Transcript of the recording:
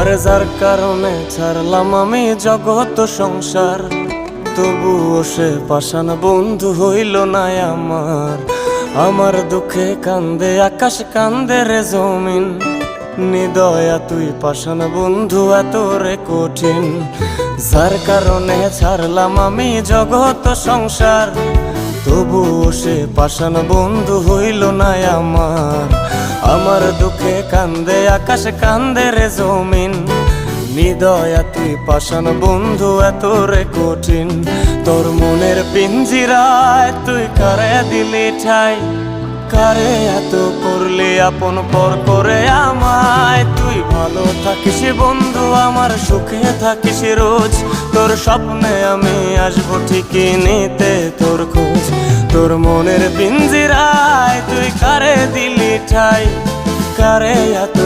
আরে যার কারণে ছাড়লাম আমি জগৎ সংসার, তবুও সে পাষাণ বন্ধু হইল না আমার। আমার দুঃখে কান্দে আকাশ, কান্দে রে জমিন, নিদয়া তুই পাষাণ বন্ধু এত রে কঠিন। যার কারণে ছাড়লাম আমি জগৎ সংসার, তবুও সে পাষাণ বন্ধু হইল না আমার। আমার দুঃখে কান্দে আকাশ, কান্দে রে জমিন, নিদয়া তুই পাষাণ বন্ধু এত রে কঠিন। তোর মনের পিঞ্জিরায় তুই কারে দিলি ঠাই, কারে এত করলি আপন পর করে আমায়। তুই ভালো থাকিস বন্ধু আমার, সুখে থাকিস রোজ, তোর স্বপ্নে আমি আসবো ঠিকই নিতে তোর খোঁজ। তোর মনের পিঞ্জিরায় তুই কারে দিলি ঠাই, কারে এত